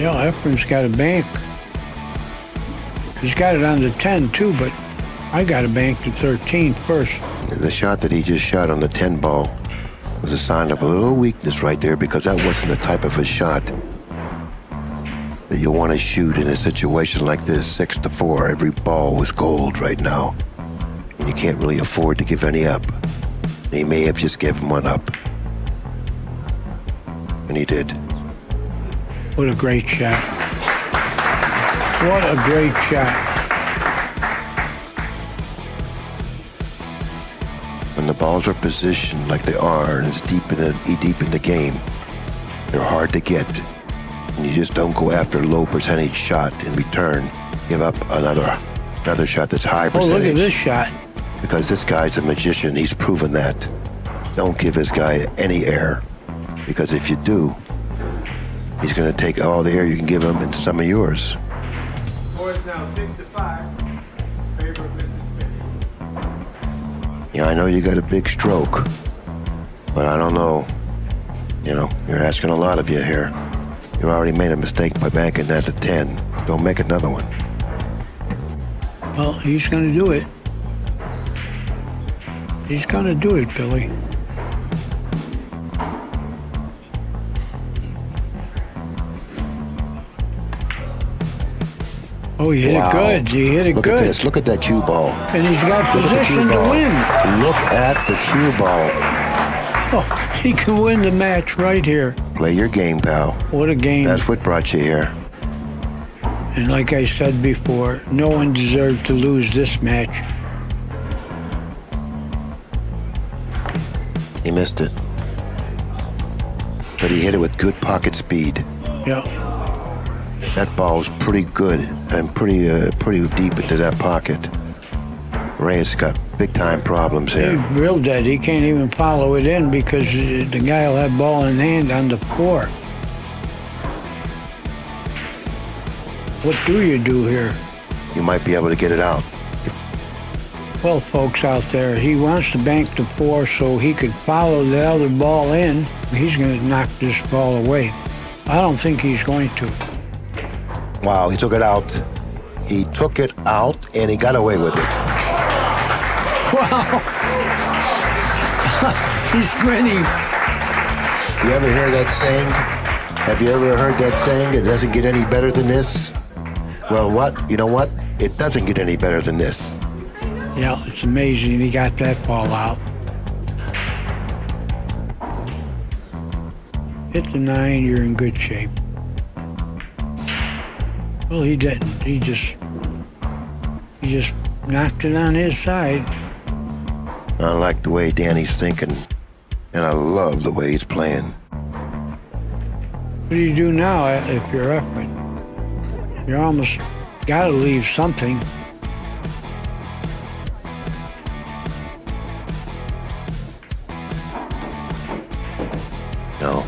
Yeah, Efren's got a bank. He's got it on the 10 too, but I got a bank to 13 first. The shot that he just shot on the 10 ball was a sign of a little weakness right there, because that wasn't the type of a shot that you want to shoot in a situation like this. 6-4, every ball was gold right now, and you can't really afford to give any up. And he may have just given one up, and he did. What a great shot. What a great shot. When the balls are positioned like they are, and it's deep in the game, they're hard to get. And you just don't go after a low percentage shot in return. Give up another shot that's high percentage. Oh, look at this shot. Because this guy's a magician. He's proven that. Don't give this guy any air, because if you do, he's going to take all the air you can give him and some of yours. Score is now 6-5 in favor of Mr. Smith. Yeah, I know you got a big stroke, but I don't know. You know, you're asking a lot of you here. You already made a mistake by banking that at 10. Don't make another one. Well, he's going to do it. He's going to do it, Billy. Oh, he hit it good. He hit it good. Look at this. Look at that cue ball. And he's got position to win. Look at the cue ball. Oh, he can win the match right here. Play your game, pal. What a game. That's what brought you here. And like I said before, no one deserves to lose this match. He missed it. But he hit it with good pocket speed. Yeah. That ball's pretty good and pretty deep into that pocket. Reyes got big-time problems here. He's real dead. He can't even follow it in because the guy will have ball in hand on the 4. What do you do here? You might be able to get it out. Well, folks out there, he wants to bank the 4 so he could follow the other ball in. He's going to knock this ball away. I don't think he's going to. Wow, he took it out. He took it out, and he got away with it. Wow. He's grinning. You ever hear that saying? Have you ever heard that saying? It doesn't get any better than this? Well, what? You know what? It doesn't get any better than this. Yeah, it's amazing he got that ball out. Hit the 9, you're in good shape. Well, he didn't. He just knocked it on his side. I like the way Danny's thinking, and I love the way he's playing. What do you do now if you're Efren? You almost got to leave something. No,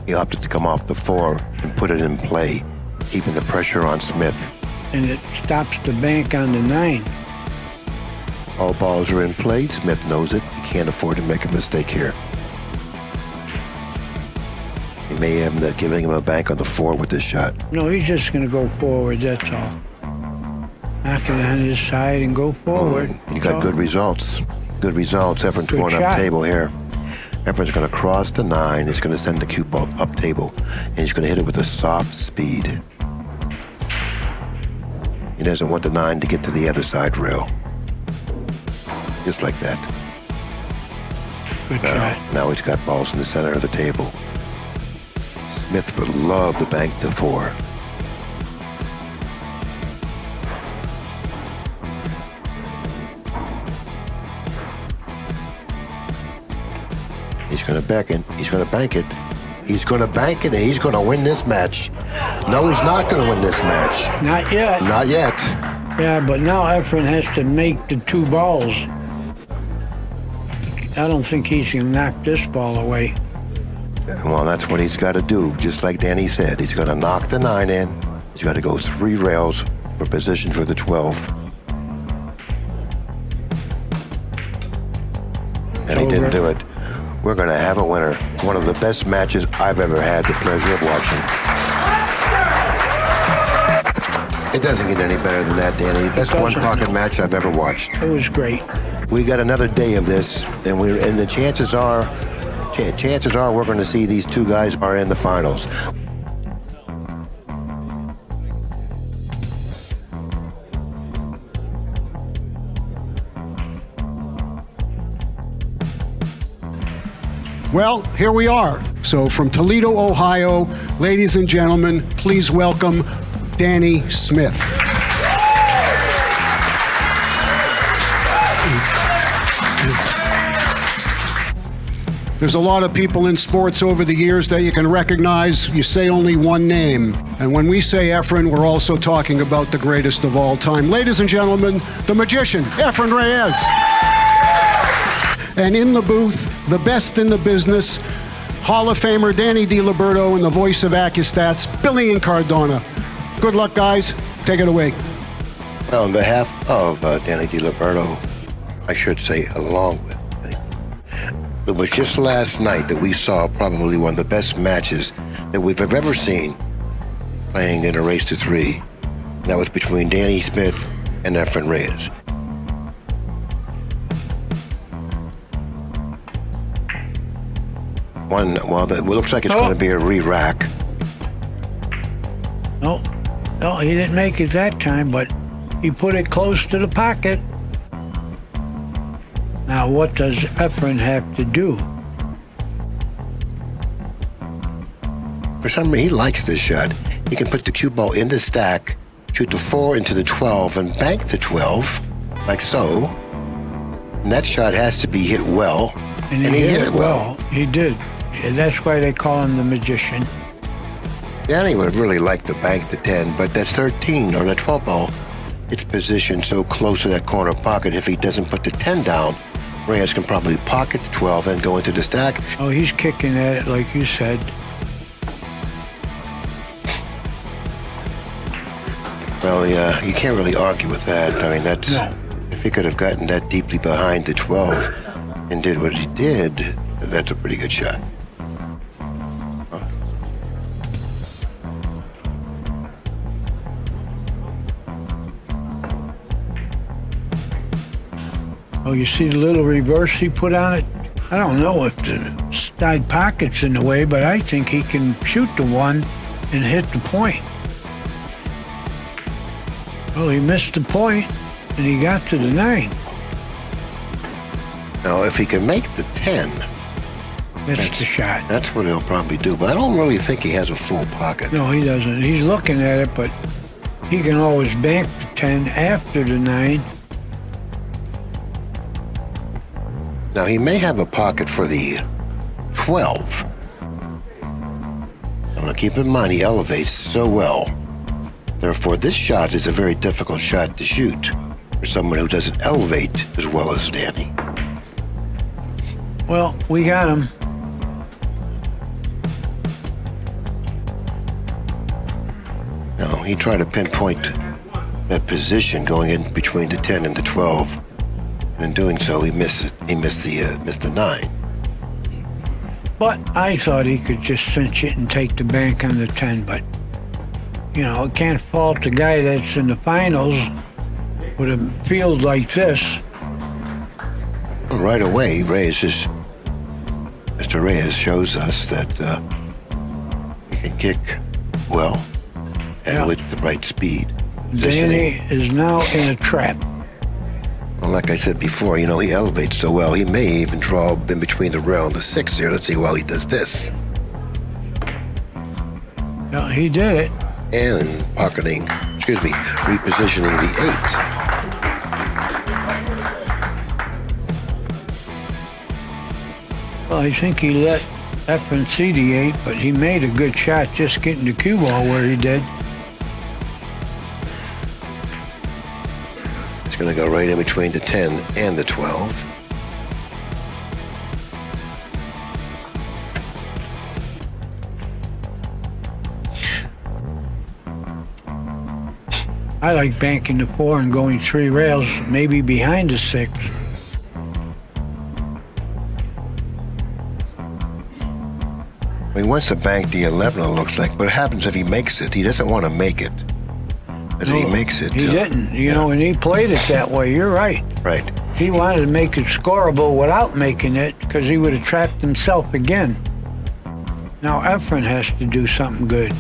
he opted to come off the 4 and put it in play, keeping the pressure on Smith. And it stops the bank on the 9. All balls are in play. Smith knows it. He can't afford to make a mistake here. He may end up giving him a bank on the 4 with this shot. No, he's just going to go forward, that's all. Knock it on his side and go forward. You got good results. Good results. Efren's Good going shot. up table here. Efren's going to cross the 9. He's going to send the cue ball up table, and he's going to hit it with a soft speed. He doesn't want the 9 to get to the other side rail. Just like that. Good shot. Now he's got balls in the center of the table. Smith would love to bank the 4. He's going to bank it. He's going to bank it. He's going to bank it, and he's going to win this match. No, he's not going to win this match. Not yet. Not yet. Yeah, but now Efren has to make the 2 balls. I don't think he's going to knock this ball away. Well, that's what he's got to do. Just like Danny said, he's going to knock the 9 in. He's got to go 3 rails for position for the 12. And he didn't do it. We're going to have a winner. One of the best matches I've ever had the pleasure of watching. It doesn't get any better than that, Danny. Best one-pocket match I've ever watched. It was great. We got another day of this, and the chances are we're going to see these two guys are in the finals. Well, here we are. So from Toledo, Ohio, ladies and gentlemen, please welcome Danny Smith. There's a lot of people in sports over the years that you can recognize. You say only one name. And when we say Efren, we're also talking about the greatest of all time. Ladies and gentlemen, the magician, Efren Reyes. And in the booth, the best in the business, Hall of Famer Danny DiLiberto and the voice of Accu-Stats, Billy Incardona. Good luck, guys. Take it away. Well, on behalf of Danny DiLiberto, I should say along with Danny, it was just last night that we saw probably one of the best matches that we've ever seen playing in a race to three. That was between Danny Smith and Efren Reyes. Well, it looks like it's going to be a re-rack. No, he didn't make it that time, but he put it close to the pocket. Now, what does Efren have to do? For some reason, he likes this shot. He can put the cue ball in the stack, shoot the 4 into the 12, and bank the 12, like so. And that shot has to be hit well. And he hit it well. He did. That's why they call him the magician. Danny would really like to bank the 10, but that 13 or the 12 ball, it's positioned so close to that corner pocket. If he doesn't put the 10 down, Reyes can probably pocket the 12 and go into the stack. Oh, he's kicking at it like you said. Well, yeah, you can't really argue with that. I mean, that's No. If he could have gotten that deeply behind the 12 and did what he did, that's a pretty good shot. Oh, you see the little reverse he put on it? I don't know if the side pocket's in the way, but I think he can shoot the one and hit the point. Well, he missed the point, and he got to the 9. Now, if he can make the 10, That's the shot. that's what he'll probably do. But I don't really think he has a full pocket. No, he doesn't. He's looking at it, but he can always bank the 10 after the 9. Now, he may have a pocket for the 12. Now, keep in mind, he elevates so well. Therefore, this shot is a very difficult shot to shoot for someone who doesn't elevate as well as Danny. Well, we got him. Now, he tried to pinpoint that position going in between the 10 and the 12. And in doing so, he missed it. He missed the 9. But I thought he could just cinch it and take the bank on the 10. But, you know, can't fault the guy that's in the finals with a field like this. Well, right away, Mr. Reyes shows us that he can kick well and with the right speed. Danny is now in a trap. Well, like I said before, you know, he elevates so well, he may even draw in between the rail and the 6 here. Let's see while he does this. Well, he did it. And repositioning the 8. Well, I think he let Efren see the 8, but he made a good shot just getting the cue ball where he did. It's going to go right in between the 10 and the 12. I like banking the 4 and going 3 rails, maybe behind the 6. He wants to bank the 11, it looks like, but what happens if he makes it? He doesn't want to make it. Because he makes it. He didn't, you know, and he played it that way. You're right. Right. He wanted to make it scoreable without making it because he would have trapped himself again. Now Efren has to do something good.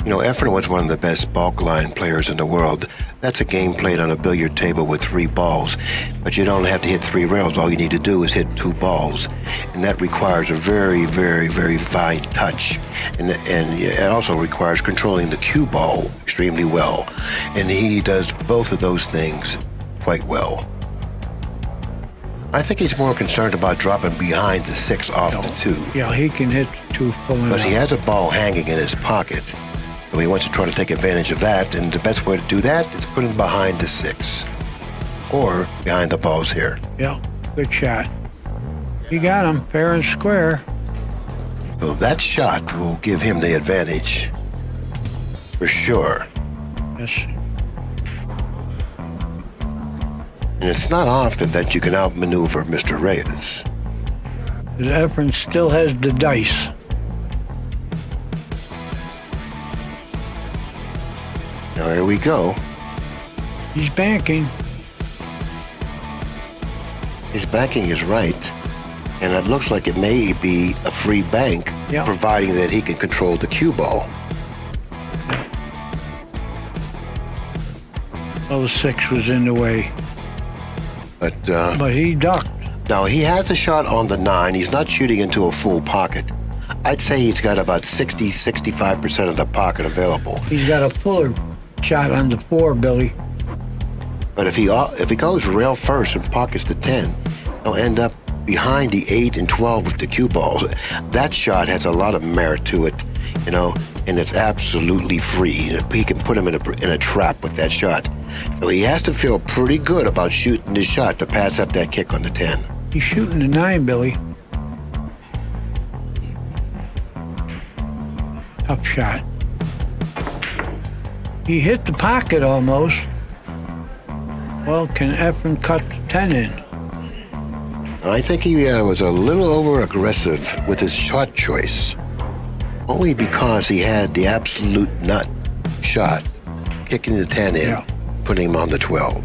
You know, Efren was one of the best bulk line players in the world. That's a game played on a billiard table with 3 balls. But you don't have to hit 3 rails. All you need to do is hit 2 balls. And that requires a very, very, very fine touch. And it also requires controlling the cue ball extremely well. And he does both of those things quite well. I think he's more concerned about dropping behind the 6 off the 2. Yeah, he can hit the 2 full enough. Because he has a ball hanging in his pocket. So he wants to try to take advantage of that, and the best way to do that is put him behind the 6. Or behind the balls here. Yeah, good shot. He got him fair and square. So that shot will give him the advantage. For sure. Yes. And it's not often that you can outmaneuver Mr. Reyes. Because Efren still has the dice. Now here we go. He's banking. His banking is right. And it looks like it may be a free bank, Yeah. providing that he can control the cue ball. Well, the 6 was in the way. But he ducked. now he has a shot on the 9. He's not shooting into a full pocket. I'd say he's got about 60, 65% of the pocket available. He's got a fuller shot on the 4, Billy. But if he goes rail first and pockets the 10, he'll end up behind the 8 and 12 with the cue balls. That shot has a lot of merit to it, you know, and it's absolutely free. He can put him in a trap with that shot. So he has to feel pretty good about shooting this shot to pass up that kick on the 10. He's shooting the 9, Billy. Tough shot. He hit the pocket almost. Well, can Efren cut the 10 in? I think he was a little over-aggressive with his shot choice. Only because he had the absolute nut shot, kicking the 10 in, Yeah. putting him on the 12.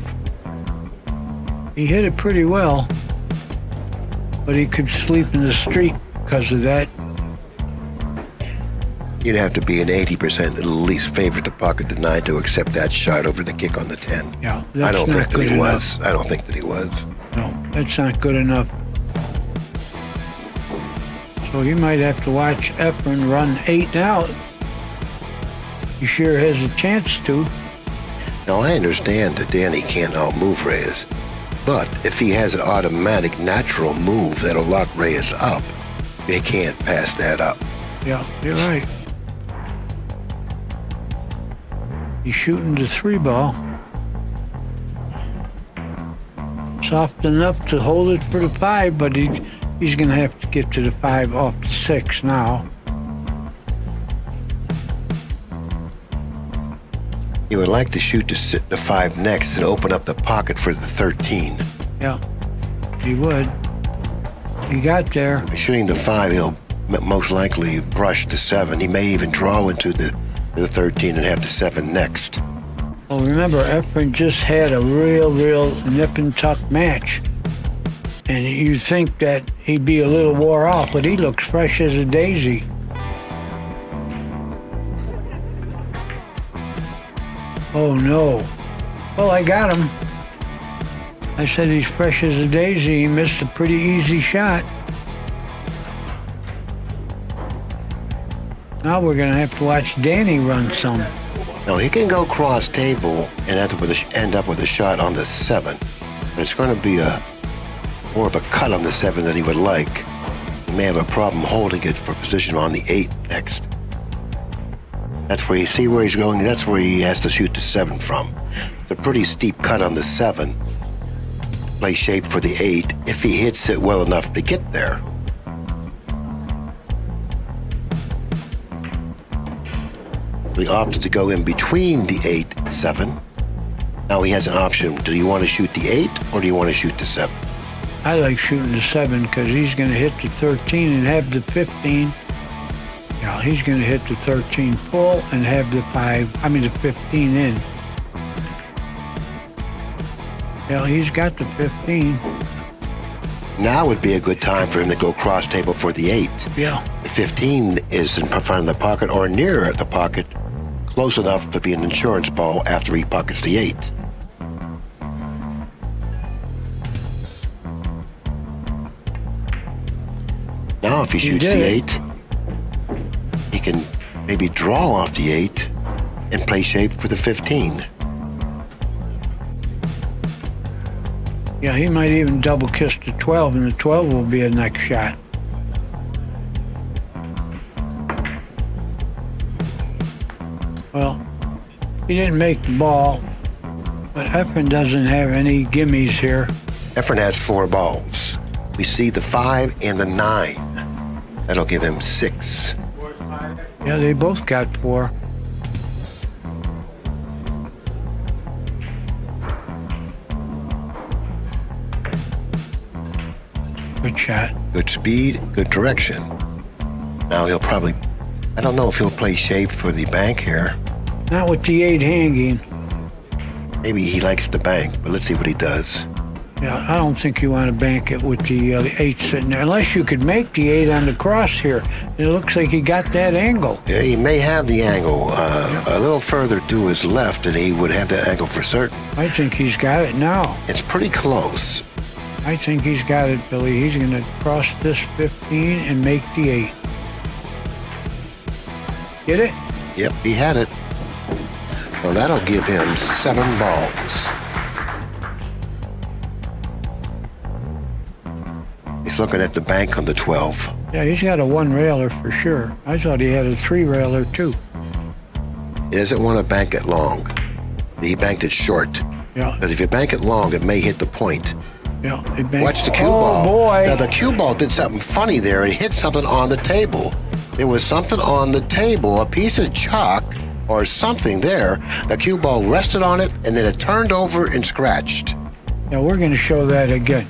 He hit it pretty well, but he could sleep in the street because of that. You'd have to be an 80% at least favorite to pocket the 9 to accept that shot over the kick on the 10. Yeah, I that's don't not think that good he enough. was. I don't think that he was. No, that's not good enough. So he might have to watch Efren run 8 out. He sure has a chance to. Now, I understand that Danny can't outmove Reyes, but if he has an automatic natural move that'll lock Reyes up, they can't pass that up. Yeah, you're right. He's shooting the 3 ball. Soft enough to hold it for the 5, but he's going to have to get to the 5 off the 6 now. He would like to shoot the 5 next and open up the pocket for the 13. Yeah, he would. He got there. By shooting the 5, he'll most likely brush the 7. He may even draw into the 13 and have the 7 next. Well, remember, Efren just had a real nip and tuck match. And you think that he'd be a little wore out, but he looks fresh as a daisy. Oh, no. Well, I got him. I said he's fresh as a daisy. He missed a pretty easy shot. Now we're going to have to watch Danny run some. Now, he can go cross table and end up with a shot on the 7. But it's going to be more of a cut on the 7 than he would like. He may have a problem holding it for position on the 8 next. That's where you see where he's going. That's where he has to shoot the 7 from. It's a pretty steep cut on the 7. Play shape for the 8 if he hits it well enough to get there. We opted to go in between the 8, 7. Now he has an option. Do you want to shoot the 8 or do you want to shoot the 7? I like shooting the 7 because he's going to hit the 13 and have the 15. Yeah, he's going to hit the 13 full and have the 15 in. Yeah, he's got the 15. Now would be a good time for him to go cross table for the 8. Yeah. The 15 is in front of the pocket or near the pocket, close enough to be an insurance ball after he pockets the 8. Now if he shoots the 8, he can maybe draw off the 8 and play shape for the 15. Yeah, he might even double kiss the 12, and the 12 will be a next shot. Well, he didn't make the ball, but Efren doesn't have any gimmies here. Efren has 4 balls. We see the 5 and the 9. That'll give him 6. Yeah, they both got 4. Good shot. Good speed, good direction. Now he'll probably, I don't know if he'll play shape for the bank here. Not with the 8 hanging. Maybe he likes the bank, but let's see what he does. Yeah, I don't think you want to bank it with the 8 sitting there. Unless you could make the 8 on the cross here. It looks like he got that angle. Yeah, he may have the angle a little further to his left, and he would have that angle for certain. I think he's got it now. It's pretty close. I think he's got it, Billy. He's going to cross this 15 and make the 8. Get it? Yep, he had it. So that'll give him 7 balls. He's looking at the bank on the 12. Yeah, he's got a 1 railer for sure. I thought he had a 3 railer too. He doesn't want to bank it long. He banked it short. Yeah. Because if you bank it long, it may hit the point. Yeah. He banked. Watch the cue Oh, ball. boy. Now the cue ball did something funny there. It hit something on the table. There was something on the table, a piece of chalk or something there. The cue ball rested on it, and then it turned over and scratched. Yeah, we're going to show that again.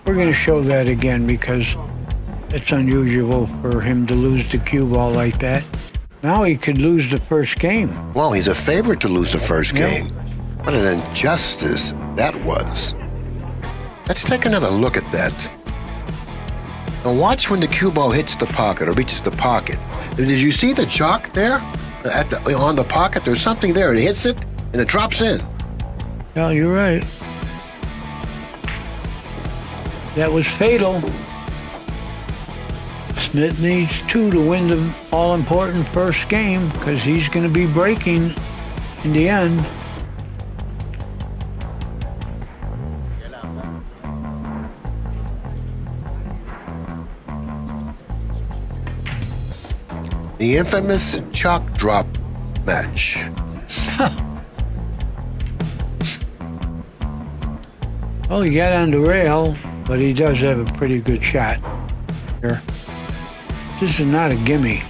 We're going to show that again because it's unusual for him to lose the cue ball like that. Now he could lose the first game. Well, he's a favorite to lose the first Yeah. game. What an injustice that was. Let's take another look at that. Now watch when the cue ball hits the pocket or reaches the pocket. Did you see the chalk there? On the pocket, there's something there. It hits it, and it drops in. Yeah, you're right. That was fatal. Smith needs 2 to win the all-important first game because he's going to be breaking in the end. The infamous chalk drop match. Well, he got on the rail, but he does have a pretty good shot here. This is not a gimme.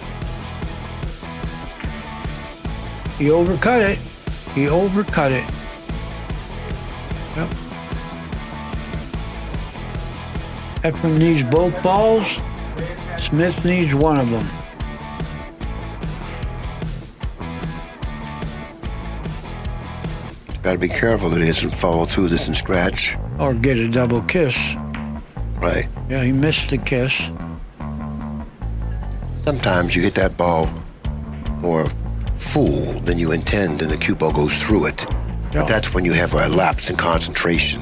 He overcut it. He overcut it. Yep. Efren needs both balls. Smith needs one of them. Got to be careful that he doesn't follow through this and scratch. Or get a double kiss. Right. Yeah, he missed the kiss. Sometimes you hit that ball more full than you intend, and the cue ball goes through it. Yeah. But that's when you have a lapse in concentration.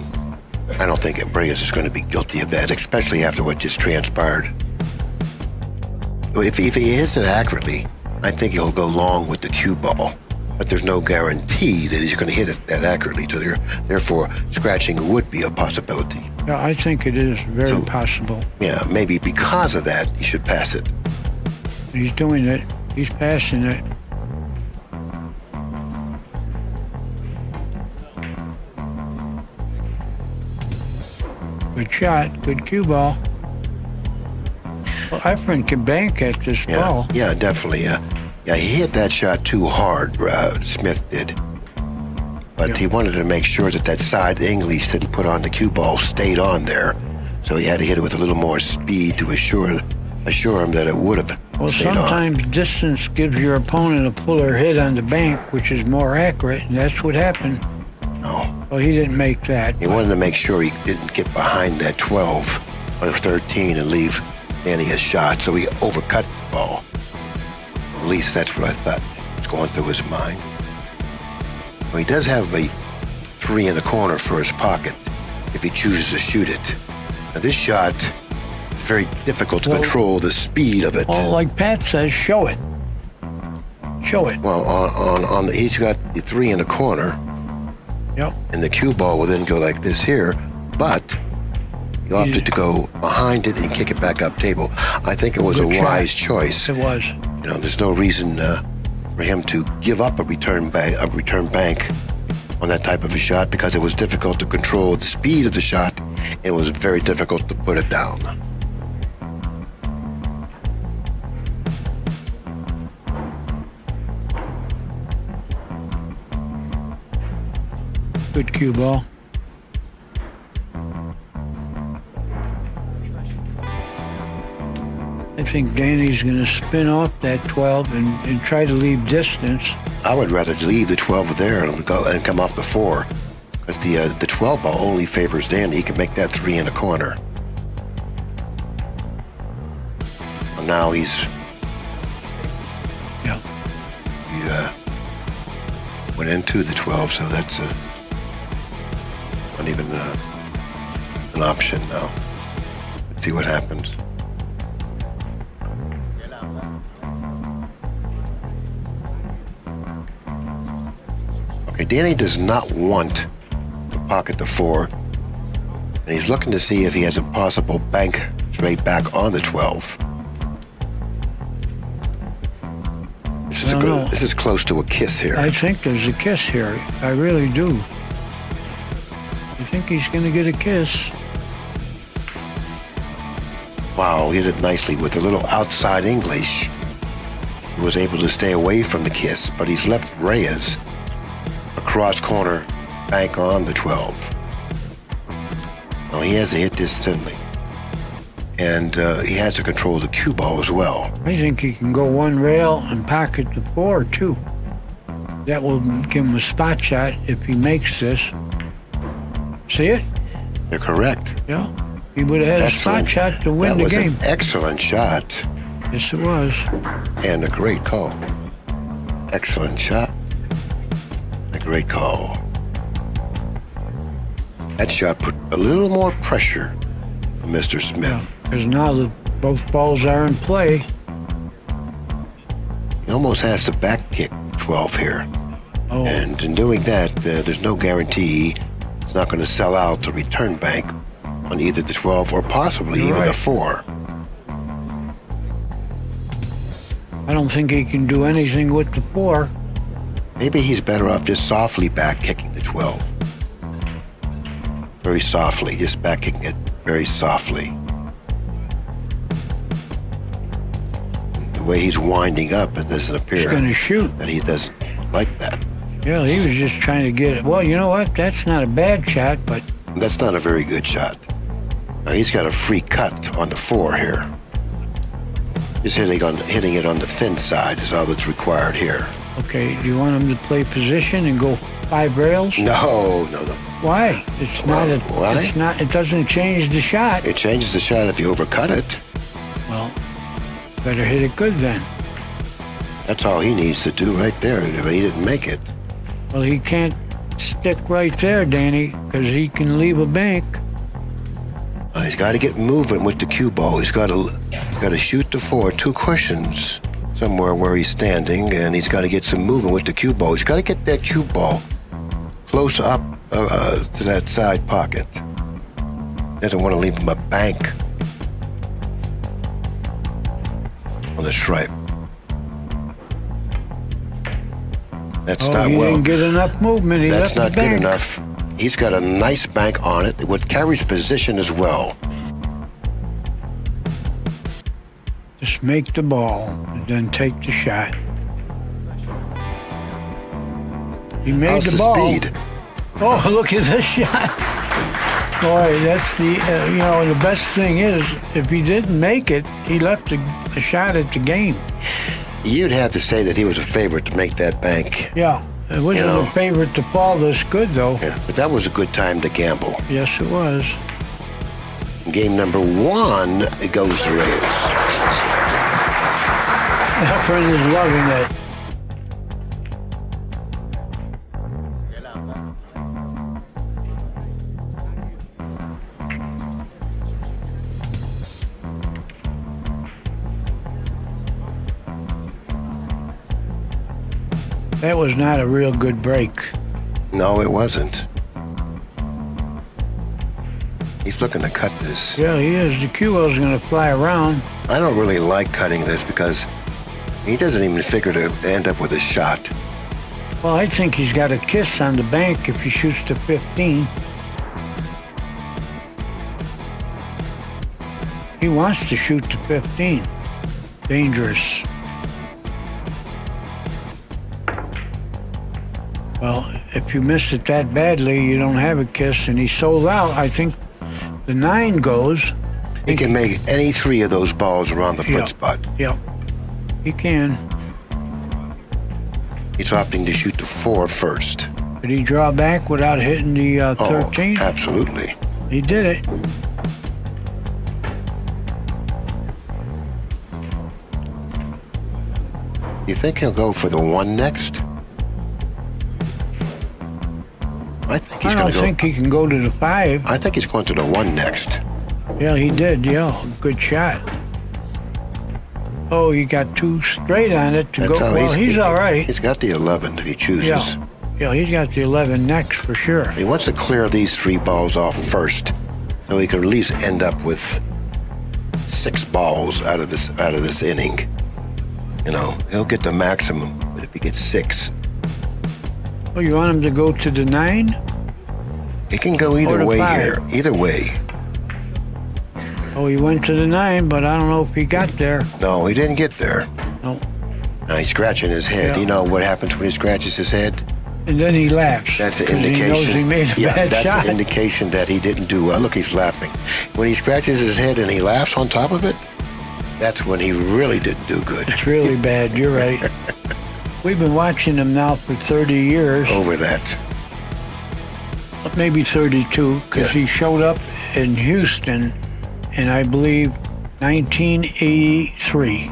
I don't think Reyes is going to be guilty of that, especially after what just transpired. If he hits it accurately, I think he'll go long with the cue ball. But there's no guarantee that he's going to hit it that accurately. So therefore, scratching would be a possibility. Yeah, I think it is very possible. Yeah, maybe because of that, he should pass it. He's doing it. He's passing it. Good shot. Good cue ball. Well, Efren can bank at this ball. Yeah, definitely. Yeah, he hit that shot too hard, Smith did. But he wanted to make sure that side angle he said he put on the cue ball stayed on there. So he had to hit it with a little more speed to assure him that it would have Well, stayed on. sometimes distance gives your opponent a fuller hit on the bank, which is more accurate, and that's what happened. No. Well, he didn't make that. He wanted to make sure he didn't get behind that 12 or 13 and leave Danny a shot, so he overcut the ball. At least that's what I thought was going through his mind. Well, he does have a 3 in the corner for his pocket if he chooses to shoot it. Now, this shot is very difficult to control the speed of it. Well, like Pat says, show it. Show it. Well, he's got the 3 in the corner, Yep. and the cue ball will then go like this here, but he opted to go behind it and kick it back up table. I think it was Good a shot. wise choice. It was. You know, there's no reason for him to give up a return bank on that type of a shot because it was difficult to control the speed of the shot. It was very difficult to put it down. Good cue ball. I think Danny's going to spin off that 12 and try to leave distance. I would rather leave the 12 there and go and come off the 4. Because the 12 ball only favors Danny. He can make that 3 in the corner. Well, now he's... Yeah. He went into the 12, so that's not even an option now. Let's see what happens. Okay, Danny does not want to pocket the 4, and he's looking to see if he has a possible bank straight back on the 12. This is close to a kiss here. I think there's a kiss here. I really do. I think he's going to get a kiss. Wow, he did it nicely with a little outside English. He was able to stay away from the kiss, but he's left Reyes a cross corner bank on the 12. Now he has to hit this thinly. And he has to control the cue ball as well. I think he can go one rail and pocket the 4 too. That will give him a spot shot if he makes this. See it? You're correct. Yeah. He would have had a spot shot to win the game. That was an excellent shot. Yes, it was. And a great call. Excellent shot. A great call. That shot put a little more pressure on Mr. Smith. Because now that both balls are in play. He almost has to back kick 12 here. Oh. And in doing that, there's no guarantee it's not going to sell out the return bank on either the 12 or possibly even the 4. I don't think he can do anything with the 4. Maybe he's better off just softly back kicking the 12. Very softly, just back kicking it very softly. And the way he's winding up, it doesn't appear He's going to shoot. that he doesn't like that. Yeah, he was just trying to get it. Well, you know what? That's not a bad shot, but That's not a very good shot. Now he's got a free cut on the 4 here. Just hitting it on the thin side is all that's required here. okay. Do you want him to play position and go 5 rails? No. Why? It's Well, not. why? It's not. It doesn't change the shot. It changes the shot if you overcut it. Well, better hit it good then. That's all he needs to do right there. But he didn't make it. Well, he can't stick right there, Danny, because he can leave a bank. He's got to get moving with the cue ball. He's got to shoot the 4, 2 cushions somewhere where he's standing, and he's got to get some movement with the cue ball. He's got to get that cue ball close up to that side pocket. Doesn't want to leave him a bank on the stripe. That's not He well. didn't get enough movement. He That's left not the good bank. enough. He's got a nice bank on it, which carries position as well. Just make the ball and then take the shot. He made How's the the ball. speed? Oh, look at this shot. Boy, that's the, the best thing is, if he didn't make it, he left a shot at the game. You'd have to say that he was a favorite to make that bank. Yeah, It wasn't You know. a favorite to fall this good, though. Yeah, but that was a good time to gamble. Yes, it was. Game number 1, it goes to Reyes. Efren is loving it. That was not a real good break. No, it wasn't. He's looking to cut this. Yeah, he is. The cue ball's going to fly around. I don't really like cutting this because he doesn't even figure to end up with a shot. Well, I think he's got a kiss on the bank if he shoots to 15. He wants to shoot to 15. Dangerous. Well, if you miss it that badly, you don't have a kiss, and he sold out. I think the 9 goes. He can make any 3 of those balls around the foot Yeah. spot. Yep, he can. He's opting to shoot to 4 first. Did he draw back without hitting the 13? Oh, absolutely. He did it. You think he'll go for the 1 next? I think he's I going don't to go. think he can go to the 5. I think he's going to the 1 next. Yeah, he did. Yeah, good shot. Oh, he got 2 straight on it to That's go. how Well, he's all right. He's got the 11 if he chooses. Yeah. Yeah, he's got the 11 next for sure. He wants to clear these 3 balls off first, so he could at least end up with 6 balls out of this inning. You know, he'll get the maximum, but if he gets 6, Oh, you want him to go to the 9? it can go Or either the way 5. here. Either way. Oh, he went to the 9, but I don't know if he got there. No, he didn't get there. No. Now he's scratching his head. Yeah. You know what happens when he scratches his head? And then he laughs. That's an 'cause indication. He knows he made a yeah, bad that's shot. an indication that he didn't do well. Look, he's laughing. When he scratches his head and he laughs on top of it, that's when he really didn't do good. It's really bad. You're right. We've been watching him now for 30 years, Over that. maybe 32, because Yeah. he showed up in Houston in, I believe, 1983.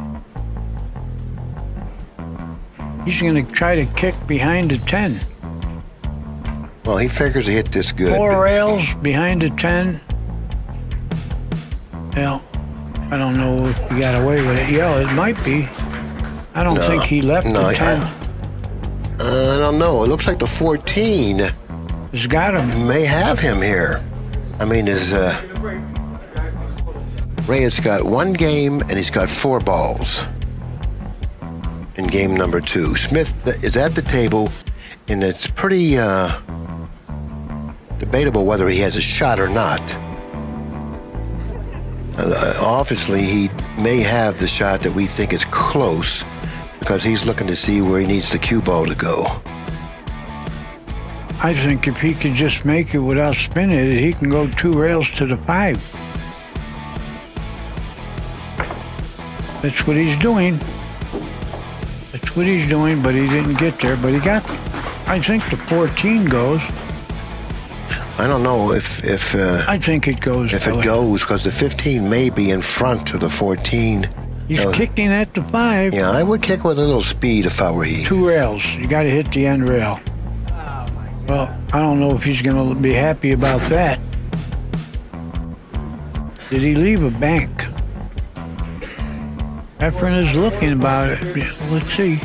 He's going to try to kick behind the 10. Well, he figures he hit this good. 4 rails behind the 10. Well, I don't know if he got away with it. Yeah, it might be. I don't think he left the 10. I don't know. It looks like the 14 He's got him. may have him here. I mean, Reyes got 1 game and he's got 4 balls in game number 2. Smith is at the table, and it's pretty debatable whether he has a shot or not. Obviously, he may have the shot that we think is close because he's looking to see where he needs the cue ball to go. I think if he could just make it without spinning it, he can go 2 rails to the 5. That's what he's doing. That's what he's doing, but he didn't get there. But he got, I think the 14 goes. I don't know if I think it goes. it goes, because the 15 may be in front of the 14. He's kicking at the 5. Yeah, I would kick with a little speed if I were he. 2 rails. You got to hit the end rail. Well, I don't know if he's going to be happy about that. Did he leave a bank? Efren is looking about it. Let's see.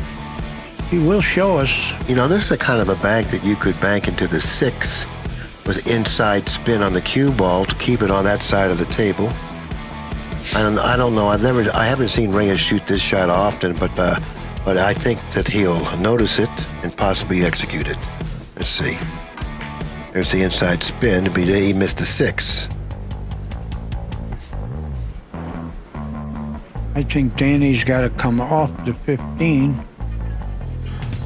He will show us. You know, this is a kind of a bank that you could bank into the 6 with inside spin on the cue ball to keep it on that side of the table. I don't know. I haven't seen Reyes shoot this shot often, but I think that he'll notice it and possibly execute it. Let's see. There's the inside spin, but he missed the 6. I think Danny's got to come off the 15.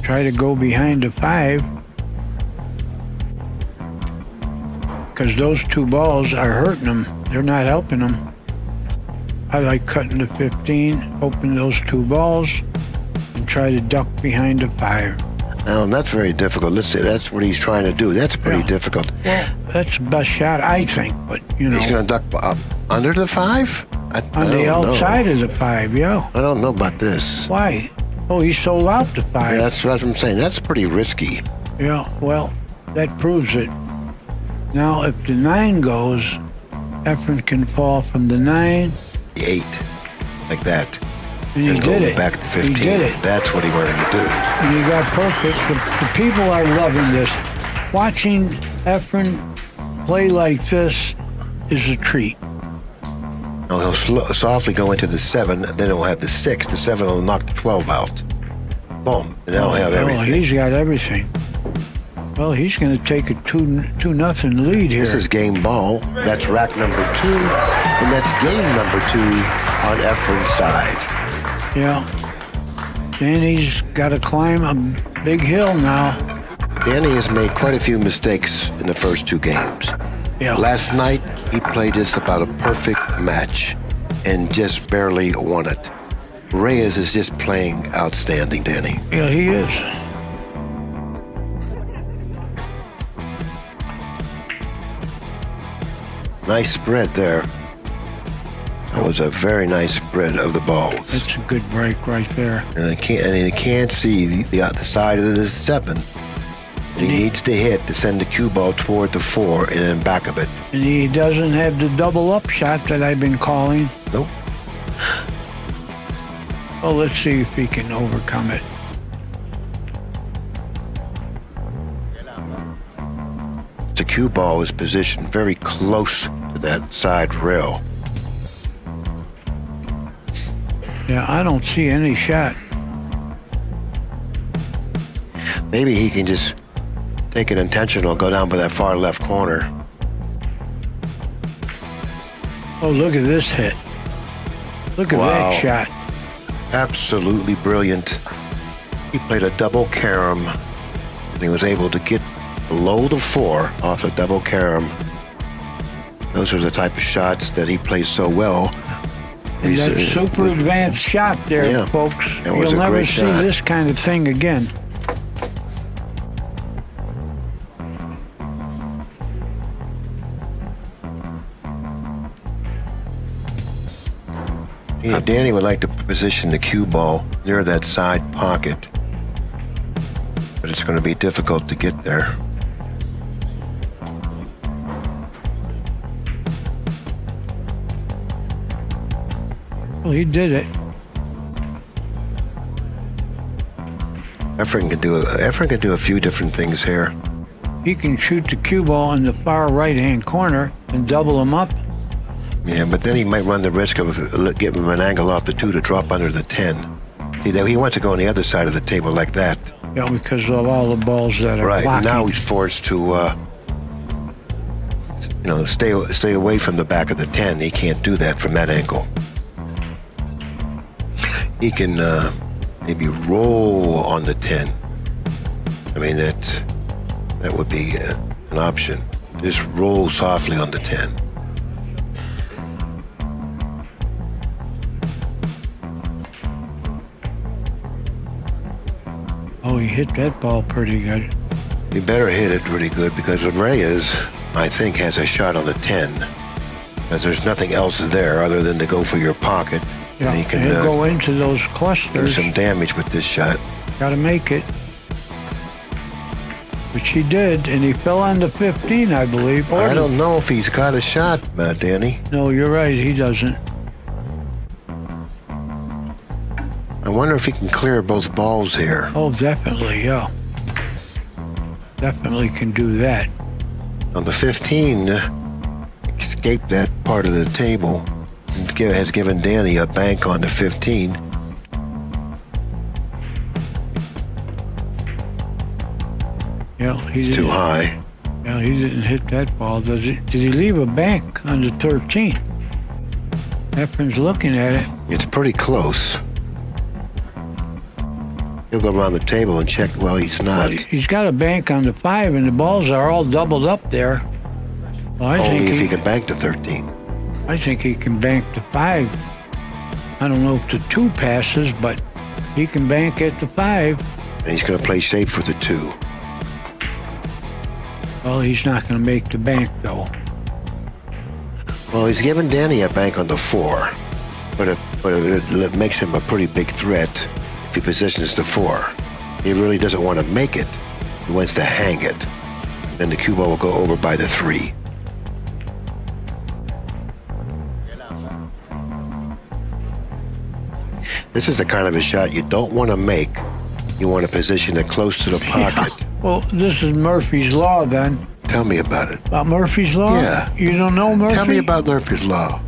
Try to go behind the 5. Because those 2 balls are hurting him. They're not helping him. I like cutting the 15, open those 2 balls, and try to duck behind the 5. Now, that's very difficult. Let's say that's what he's trying to do. That's pretty difficult. Well, that's the best shot, I think. But, you know, He's going to duck up under the 5? I on the don't know. outside of the 5, yeah. I don't know about this. Why? Oh, he sold out the 5. Yeah, that's what I'm saying. That's pretty risky. Yeah, well, that proves it. Now, if the 9 goes, Efren can fall from the 9. The 8, like that. And he And did go it. back to 15. He did it. That's what he wanted to do. And he got perfect. The people are loving this. Watching Efren play like this is a treat. Now he'll softly go into the 7, then he'll have the 6. The 7 will knock the 12 out. Boom. And then he'll have everything. He's got everything. Well, he's going to take a 2-0 lead here. This is game ball. That's rack number 2. And that's game number 2 on Efren's side. Yeah. Danny's got to climb a big hill now. Danny has made quite a few mistakes in the first 2 games. Yeah. Last night, he played this about a perfect match and just barely won it. Reyes is just playing outstanding, Danny. Yeah, he is. Nice spread there. That was a very nice spread of the balls. That's a good break right there. And I can't see the side of the 7. He needs to hit to send the cue ball toward the 4 and then back of it. And he doesn't have the double up shot that I've been calling. Nope. Well, let's see if he can overcome it. The cue ball is positioned very close to that side rail. Yeah, I don't see any shot. Maybe he can just take it intentional, go down by that far left corner. Oh, look at this hit. Look at Wow. that shot. Absolutely brilliant. He played a double carom, and he was able to get below the 4 off a double carom. Those are the type of shots that he plays so well. That's a super advanced shot there, Yeah, folks. that was You'll a never great see shot. this kind of thing again. Yeah, Danny would like to position the cue ball near that side pocket, but it's going to be difficult to get there. Well, he did it. Efren can do a few different things here. He can shoot the cue ball in the far right-hand corner and double him up. Yeah, but then he might run the risk of giving him an angle off the 2 to drop under the 10. See, he wants to go on the other side of the table like that. Yeah, because of all the balls that are Right. blocking. Now he's forced to, stay away from the back of the 10. He can't do that from that angle. He can maybe roll on the 10. I mean, that would be an option. Just roll softly on the 10. Oh, he hit that ball pretty good. You better hit it pretty good because Reyes, I think, has a shot on the 10. Because there's nothing else there other than to go for your pocket. Yeah, And he can he'll go into those do clusters. some damage with this shot. Got to make it. Which he did, and he fell on the 15, I believe. I don't know if he's got a shot, Danny. No, you're right, he doesn't. I wonder if he can clear both balls here. Oh, definitely, yeah. Definitely can do that. On the 15, escaped that part of the table. And has given Danny a bank on the 15. Yeah, It's too high. Yeah, he didn't hit that ball. Did he leave a bank on the 13? Efren's looking at it. It's pretty close. He'll go around the table and check. Well, he's not. He's got a bank on the 5, and the balls are all doubled up there. Well, I Only think if he can bank the 13. I think he can bank the 5. I don't know if the 2 passes, but he can bank at the 5. And he's going to play safe for the 2. Well, he's not going to make the bank, though. Well, he's giving Danny a bank on the 4, but it makes him a pretty big threat if he positions the 4. He really doesn't want to make it. He wants to hang it. Then the cue ball will go over by the 3. This is the kind of a shot you don't want to make. You want to position it close to the pocket. Yeah. Well, this is Murphy's Law, then. Tell me about it. About Murphy's Law? Yeah. You don't know Murphy? Tell me about Murphy's Law.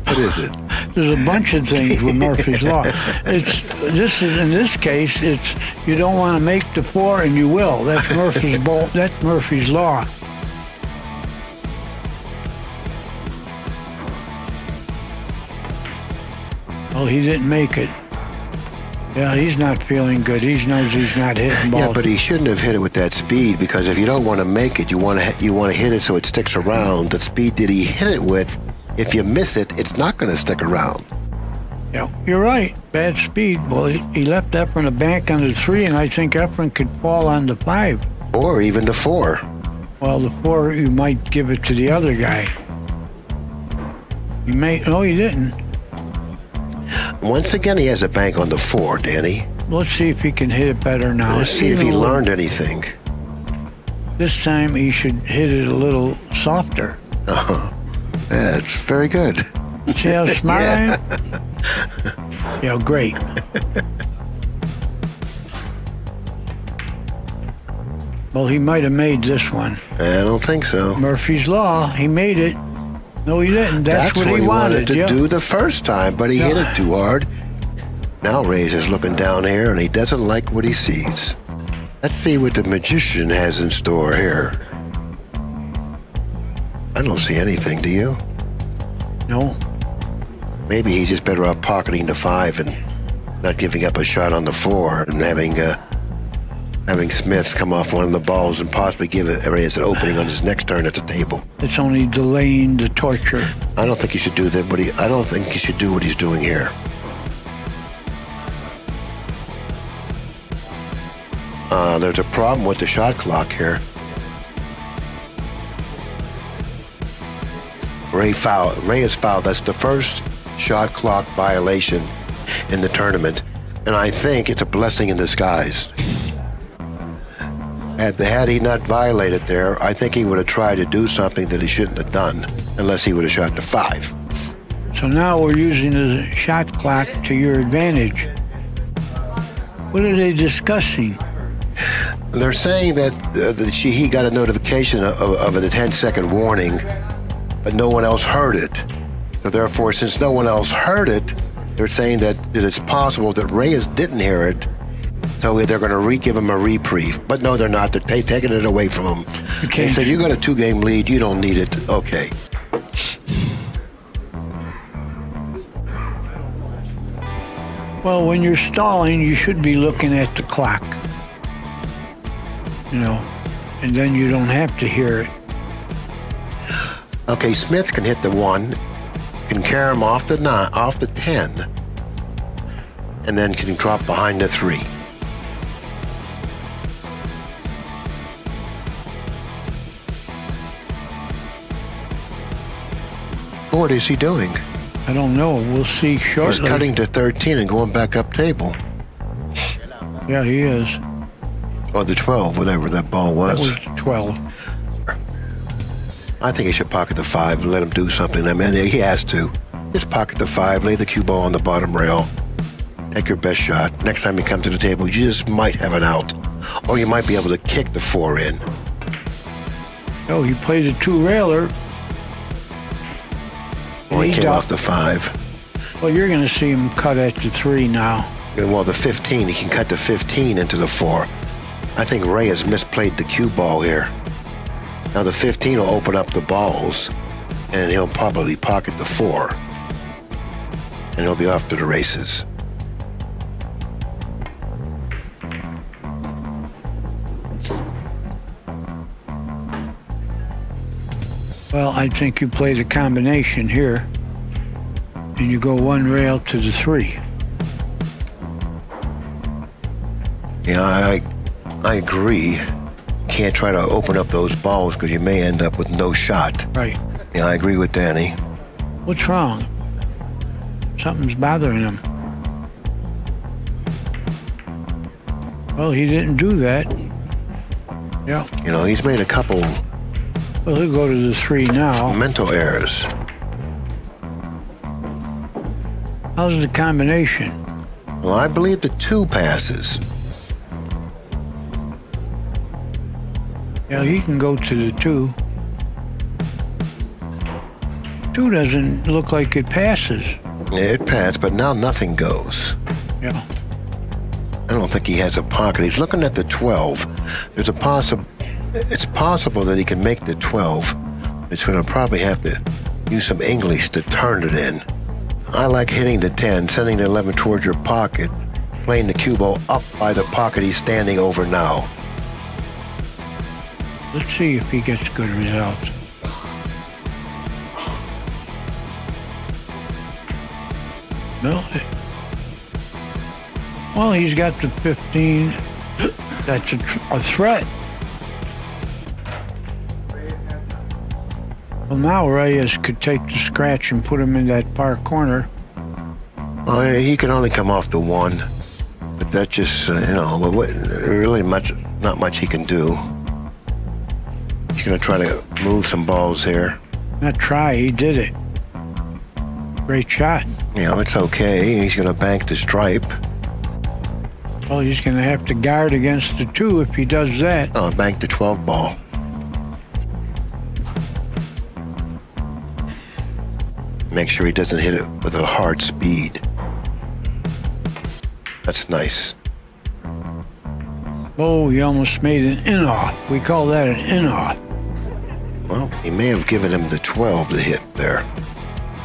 What is it? There's a bunch of things with Murphy's Law. In this case, it's you don't want to make the 4 and you will. That's Murphy's Law. That's Murphy's Law. Well, he didn't make it. Yeah, he's not feeling good. He knows he's not hitting balls. Yeah, but he shouldn't have hit it with that speed, because if you don't want to make it, you want to hit it so it sticks around. The speed that he hit it with, if you miss it, it's not going to stick around. Yeah, you're right. Bad speed. Well, he left Efren a bank on the 3, and I think Efren could fall on the 5. Or even the 4. Well, the 4, you might give it to the other guy. No, he didn't. Once again, he has a bank on the 4, Danny. Let's see if he can hit it better now. Let's see if he learned anything. This time he should hit it a little softer. Uh-huh. Yeah, it's very good. See how smart I am? Yeah, great. Well, he might have made this one. I don't think so. Murphy's Law, he made it. No, he didn't. That's what he wanted to do the first time, but he hit it too hard. Now Reyes is looking down here, and he doesn't like what he sees. Let's see what the magician has in store here. I don't see anything, do you? No. Maybe he's just better off pocketing the 5 and not giving up a shot on the 4 and having Smith come off one of the balls and possibly give Reyes an opening on his next turn at the table. It's only delaying the torture. I don't think he should do that, but I don't think he should do what he's doing here. There's a problem with the shot clock here. Reyes fouled. That's the first shot clock violation in the tournament, and I think it's a blessing in disguise. Had he not violated there, I think he would have tried to do something that he shouldn't have done, unless he would have shot the 5. So now we're using the shot clock to your advantage. What are they discussing? They're saying that he got a notification of a 10-second warning, but no one else heard it. So therefore, since no one else heard it, they're saying that it's possible that Reyes didn't hear it, so they're going to give him a reprieve. But no, they're not. They're taking it away from him. They said, you got a 2-game lead. You don't need it. Okay. Well, when you're stalling, you should be looking at the clock. You know, and then you don't have to hear it. Okay, Smith can hit the 1, can carry him off the 10, and then can drop behind the 3. What is he doing? I don't know. We'll see shortly. He's cutting to 13 and going back up table. Yeah, he is. Or the 12, whatever that ball was. That was 12. I think he should pocket the 5 and let him do something. I mean, he has to. Just pocket the 5, lay the cue ball on the bottom rail. Take your best shot. Next time you come to the table, you just might have an out. Or you might be able to kick the 4 in. Oh, he played a 2-railer. Or he came off the 5. Well, you're going to see him cut at the 3 now. Well, the 15, he can cut the 15 into the 4. I think Reyes misplayed the cue ball here. Now the 15 will open up the balls, and he'll probably pocket the 4. And he'll be off to the races. Well, I think you play the combination here, and you go 1 rail to the 3. Yeah, I agree. Can't try to open up those balls because you may end up with no shot. Right. Yeah, I agree with Danny. What's wrong? Something's bothering him. Well, he didn't do that. Yeah. You know, he's made a couple Well, he'll go to the 3 now. mental errors. How's the combination? Well, I believe the 2 passes. Yeah, he can go to the 2. 2 doesn't look like it passes. Yeah, it passed, but now nothing goes. Yeah. I don't think he has a pocket. He's looking at the 12. It's possible that he can make the 12. It's going to probably have to use some English to turn it in. I like hitting the 10, sending the 11 towards your pocket, playing the cue ball up by the pocket he's standing over now. Let's see if he gets good results. No. Well, he's got the 15. That's a threat. Well, now Reyes could take the scratch and put him in that far corner. Well, he can only come off the 1, but that just, really not much he can do. He's going to try to move some balls here. Not try, he did it. Great shot. It's okay. He's going to bank the stripe. Well, he's going to have to guard against the 2 if he does that. Oh, bank the 12 ball. Make sure he doesn't hit it with a hard speed. That's nice. Oh, he almost made an in-off. We call that an in-off. Well, he may have given him the 12 to hit there,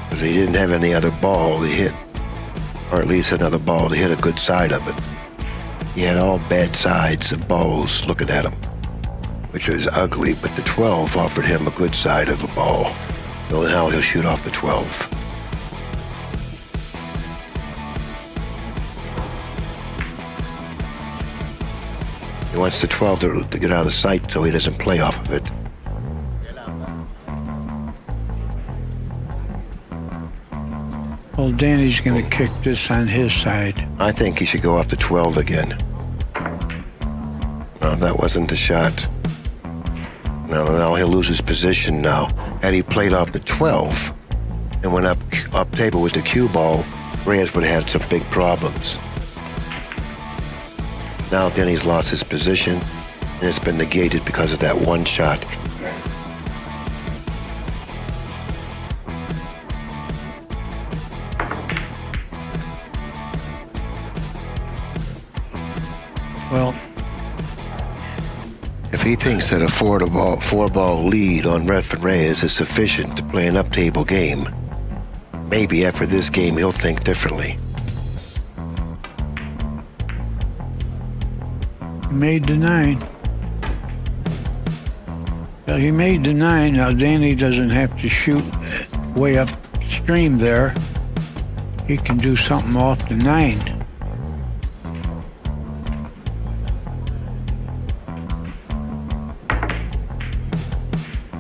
because he didn't have any other ball to hit, or at least another ball to hit a good side of it. He had all bad sides of balls looking at him, which is ugly, but the 12 offered him a good side of a ball. So now he'll shoot off the 12. He wants the 12 to get out of sight so he doesn't play off of it. Well, Danny's going to kick this on his side. I think he should go off the 12 again. No, that wasn't the shot. No, now he'll lose his position now. Had he played off the 12 and went up table with the cue ball, Reyes would have had some big problems. Now Denny's lost his position, and it's been negated because of that 1 shot. Well, if he thinks that a 4-ball lead on Efren Reyes is sufficient to play an up-table game, maybe after this game he'll think differently. he made the 9. Well, he made the 9. Now, Danny doesn't have to shoot way upstream there. He can do something off the 9.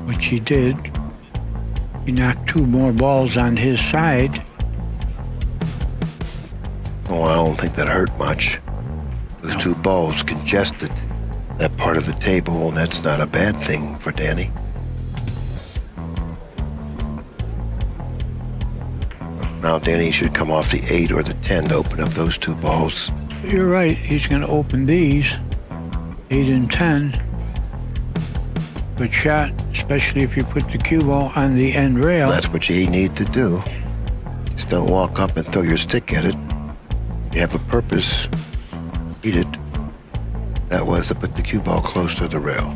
Which he did. He knocked 2 more balls on his side. Oh, I don't think that hurt much. Those 2 balls congested that part of the table, and that's not a bad thing for Danny. Now Danny should come off the 8 or the 10 to open up those 2 balls. You're right, he's going to open these, 8 and 10. Good shot, especially if you put the cue ball on the end rail. That's what you need to do. Just don't walk up and throw your stick at it. You have a purpose. Eat it. That was to put the cue ball close to the rail.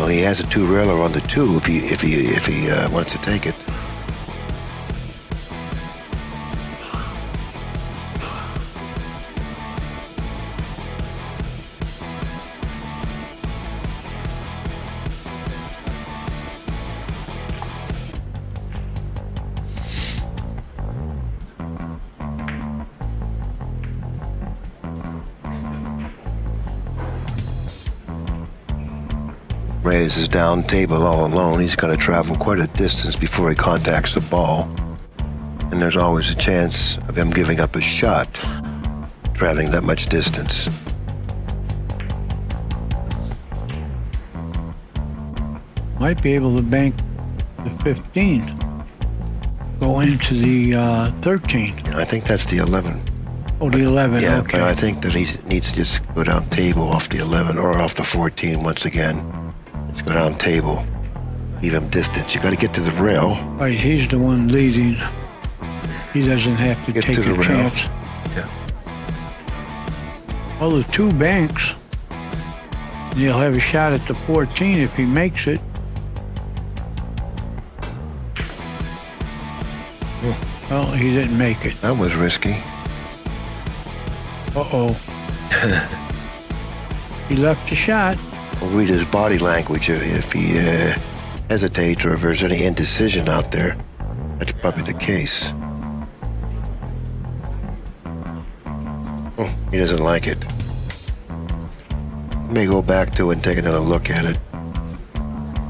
He has a 2-railer on the 2 if he wants to take it. Reyes is down table all alone. He's going to travel quite a distance before he contacts the ball. And there's always a chance of him giving up his shot, traveling that much distance. Might be able to bank the 15. Go into the 13. Yeah, I think that's the 11. Oh, the 11, Yeah, okay. but I think that he needs to just go down table off the 11 or off the 14 once again. Let's go down table. Leave him distance. You got to get to the rail. Right, he's the one leading. He doesn't have to Get take to the a rail. chance. Yeah. Well, the 2 banks. And he'll have a shot at the 14 if he makes it. Well, he didn't make it. That was risky. Uh-oh. He left the shot. We'll read his body language. If he hesitates or if there's any indecision out there, that's probably the case. Oh, he doesn't like it. May go back to it and take another look at it.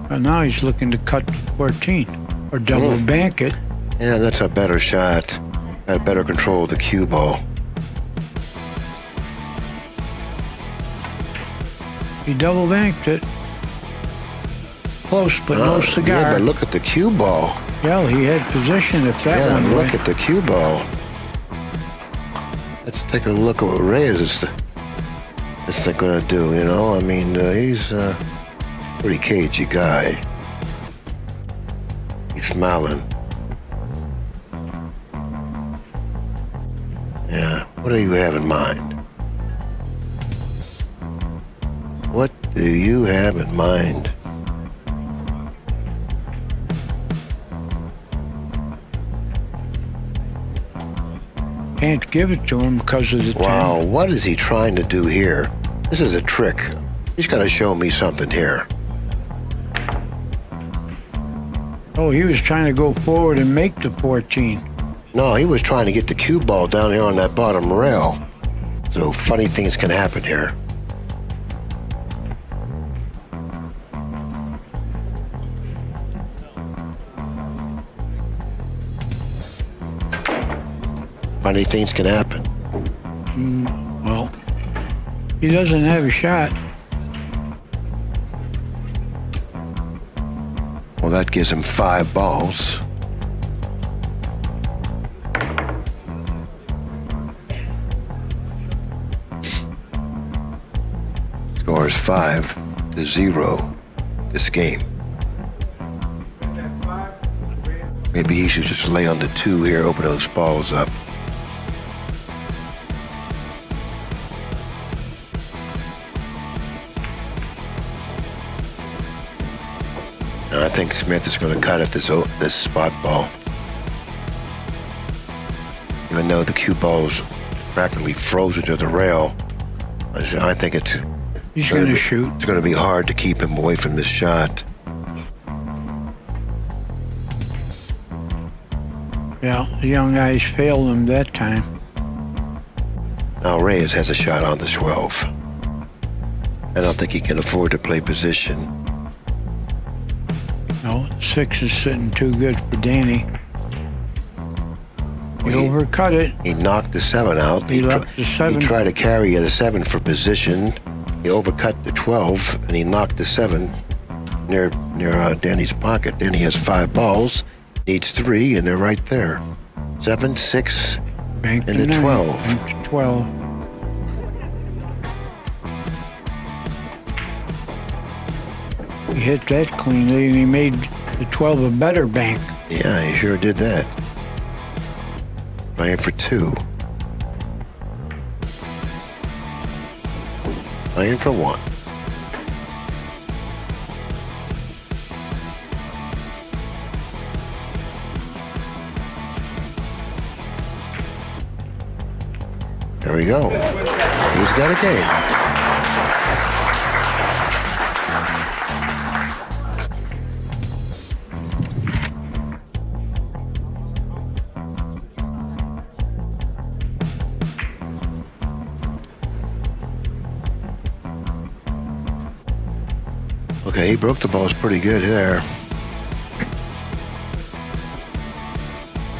But now he's looking to cut the 14 or double bank it. Yeah, that's a better shot. Got better control of the cue ball. He double banked it. Close, but no cigar. Yeah, but look at the cue ball. Well, he had position if that one look went. at the cue ball. Let's take a look at what Reyes is going to do, you know? I mean, he's a pretty cagey guy. He's smiling. Yeah, what do you have in mind? What do you have in mind? Can't give it to him because of the 10. Wow, what is he trying to do here? This is a trick. He's got to show me something here. Oh, he was trying to go forward and make the 14. No, he was trying to get the cue ball down here on that bottom rail. So funny things can happen here. Funny things can happen. Well, he doesn't have a shot. Well, that gives him 5 balls. Score is 5-0 this game. That's 5. Red. Maybe he should just lay on the 2 here, open those balls up. I think Smith is going to cut at this spot ball. Even though the cue ball's practically frozen to the rail, I think He's going to shoot. it's going to be hard to keep him away from this shot. Yeah, the young guys failed him that time. Now Reyes has a shot on the 12. I don't think he can afford to play position. No, 6 is sitting too good for Danny. He Well, overcut it. He knocked the 7 out. He left the 7. He tried to carry the 7 for position. He overcut the 12, and he knocked the 7 near Danny's pocket. Then he has 5 balls, needs 3, and they're right there. 7, 6, Banked and the the 9. 12. Banked the 12. He hit that cleanly, and he made the 12 a better bank. Yeah, he sure did that. Playing for 2. Playing for 1. There we go. He's got a game. Okay, broke the balls pretty good there.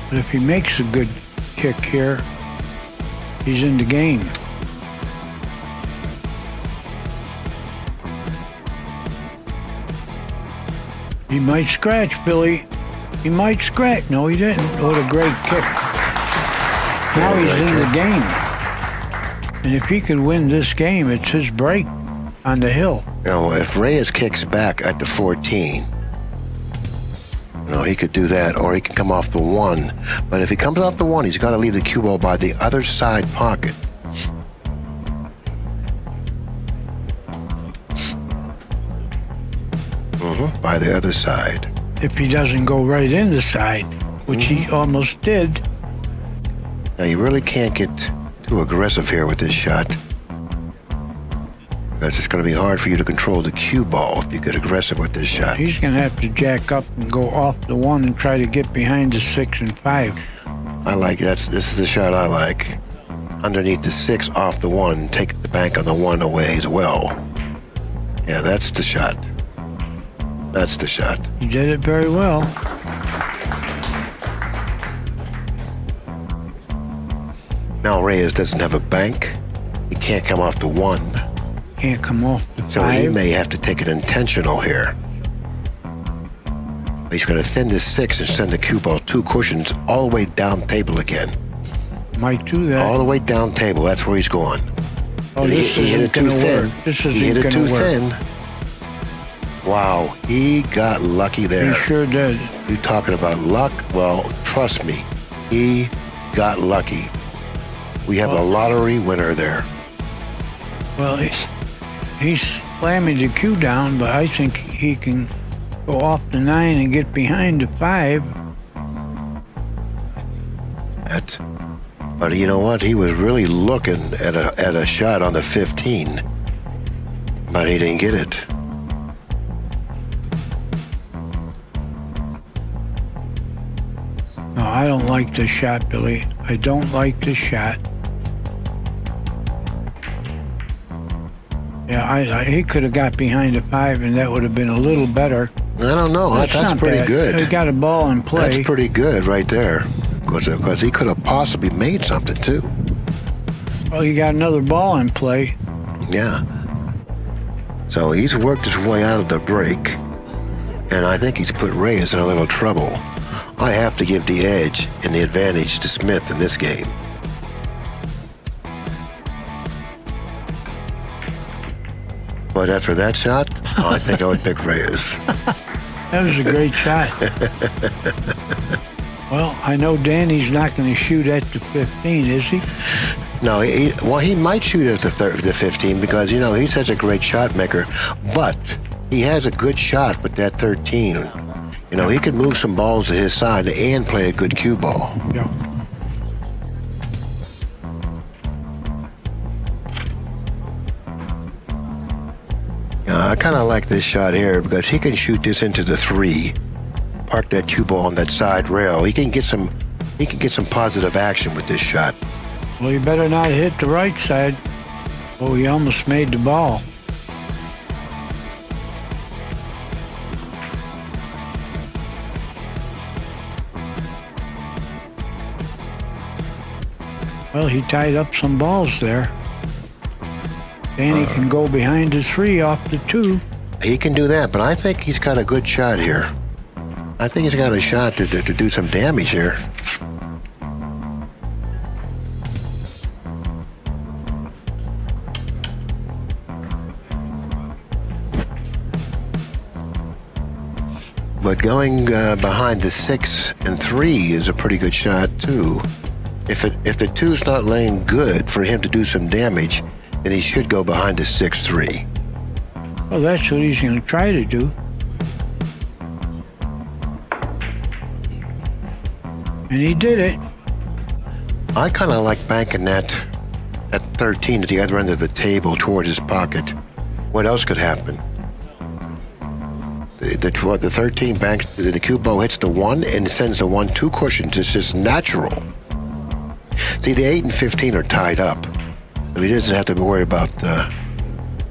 But if he makes a good kick here, he's in the game. He might scratch, Billy. He might scratch. No, he didn't. What a great kick. Now he's in the game. And if he could win this game, it's his break on the hill. Now, if Reyes kicks back at the 14, he could do that, or he can come off the 1. But if he comes off the 1, he's got to leave the cue ball by the other side pocket. By the other side. If he doesn't go right in the side, which he almost did. Now, you really can't get too aggressive here with this shot. Because it's going to be hard for you to control the cue ball if you get aggressive with this shot. He's going to have to jack up and go off the 1 and try to get behind the 6 and 5. I like that. This is the shot I like. Underneath the 6, off the 1, take the bank on the 1 away as well. Yeah, that's the shot. That's the shot. He did it very well. Now Reyes doesn't have a bank. He can't come off the 1. Can't come off the 5. So he may have to take it intentional here. He's going to thin this 6 and send the cue ball 2 cushions all the way down table again. Might do that. All the way down table. That's where he's going. Oh, this isn't going to work. This isn't going to work. Thin. Wow, he got lucky there. He sure did. You talking about luck? Well, trust me, he got lucky. We have a lottery winner there. Well, he's slamming the cue down, but I think he can go off the 9 and get behind the 5. But you know what? He was really looking at a shot on the 15, but he didn't get it. No, I don't like this shot, Billy. I don't like this shot. Yeah, he could have got behind the 5, and that would have been a little better. I don't know. That's not pretty bad. good. He got a ball in play. That's pretty good right there. Because he could have possibly made something, too. Well, he got another ball in play. Yeah. So he's worked his way out of the break, and I think he's put Reyes in a little trouble. I have to give the edge and the advantage to Smith in this game. But after that shot, I think I would pick Reyes. That was a great shot. Well, I know Danny's not going to shoot at the 15, is he? No, he might shoot at the 15 because, he's such a great shot maker. But he has a good shot with that 13. He could move some balls to his side and play a good cue ball. Yeah. I kind of like this shot here because he can shoot this into the 3, park that cue ball on that side rail. He can get some positive action with this shot. Well, you better not hit the right side. Oh, he almost made the ball. Well, he tied up some balls there. Danny can go behind the 3 off the 2. He can do that, but I think he's got a good shot here. I think he's got a shot to do some damage here. But going behind the 6 and 3 is a pretty good shot too. If the 2's not laying good for him to do some damage, then he should go behind the 6-3. Well, that's what he's going to try to do. And he did it. I kind of like banking that 13 at the other end of the table toward his pocket. What else could happen? The 13 banks, the cue ball hits the 1 and sends the 1 2 cushions. It's just natural. See, the 8 and 15 are tied up. So he doesn't have to worry about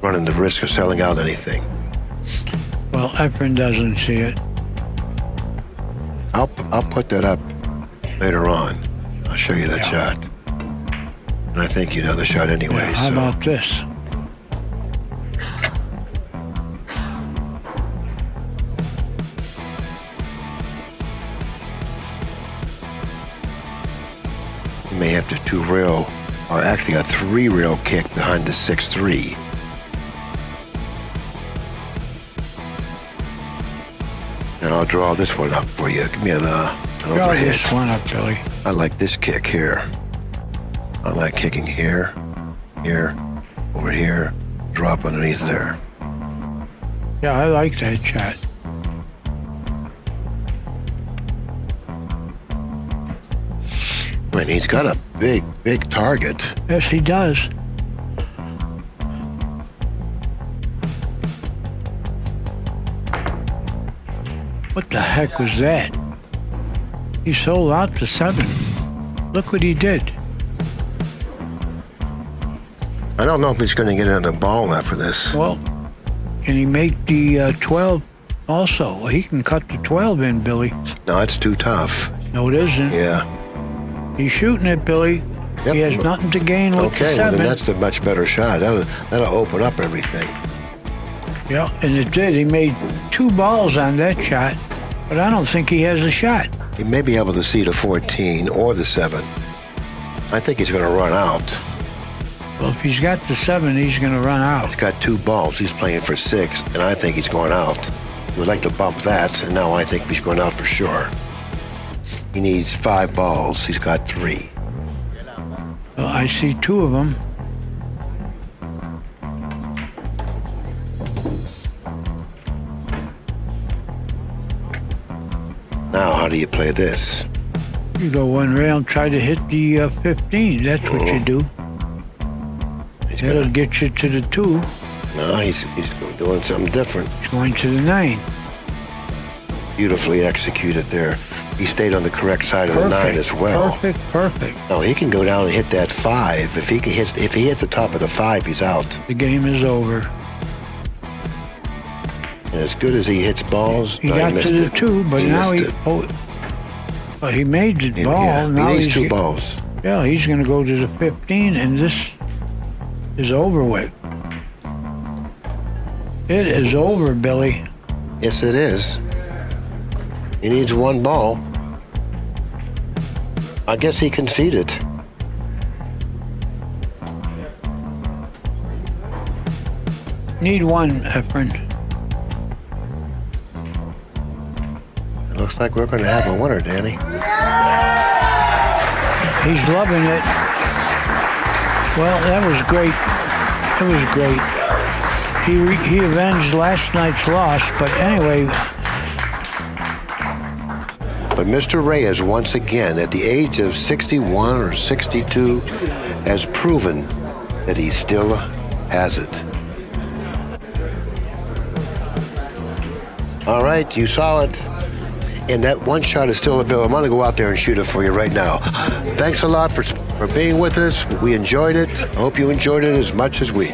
running the risk of selling out anything. Well, Well, Efren doesn't see it. I'll put that up later on. I'll show you that shot. And I think you know the shot anyway. Yeah, how so. about this? You may have to 2-rail, or actually a 3-rail kick behind the 6-3. And I'll draw this one up for you. Give me an Draw overhead. this one up, Billy. I like this kick here. I like kicking here, here, over here, drop underneath there. Yeah, I like that shot. I mean, he's got a big, big target. Yes, he does. What the heck was that? He sold out the 7. Look what he did. I don't know if he's going to get on the ball after this. Well, can he make the 12 also? Well, he can cut the 12 in, Billy. No, it's too tough. No, it isn't. Yeah. He's shooting it, Billy. Yep. He has nothing to gain with the Okay, well, 7. then that's the much better shot. That'll open up everything. Yeah, and it did. He made 2 balls on that shot, but I don't think he has a shot. He may be able to see the 14 or the 7. I think he's going to run out. Well, if he's got the 7, he's going to run out. He's got 2 balls. He's playing for 6, and I think he's going out. He would like to bump that, and now I think he's going out for sure. He needs 5 balls. He's got 3. Well, I see 2 of them. Now, how do you play this? You go 1 rail and try to hit the 15. That's what you do. He's That'll gonna, get you to the 2. no, he's doing something different. He's going to the 9. Beautifully executed there. He stayed on the correct side of the 9 as well. Perfect. No, he can go down and hit that 5. If he hits the top of the 5, he's out. The game is over. And as good as he hits balls, He no, got missed to the it. 2, but now missed he... it. Oh, well, he made the ball. Yeah, Now he needs he's 2 balls. Yeah, he's going to go to the 15, and this is over with. It is over, Billy. Yes, it is. He needs 1 ball. I guess he conceded. Need 1, Efren. It looks like we're going to have a winner, Danny. He's loving it. Well, that was great. It was great. He avenged last night's loss, but anyway. But Mr. Reyes, once again, at the age of 61 or 62, has proven that he still has it. All right, you saw it. And that 1 shot is still available. I'm going to go out there and shoot it for you right now. Thanks a lot for being with us. We enjoyed it. I hope you enjoyed it as much as we.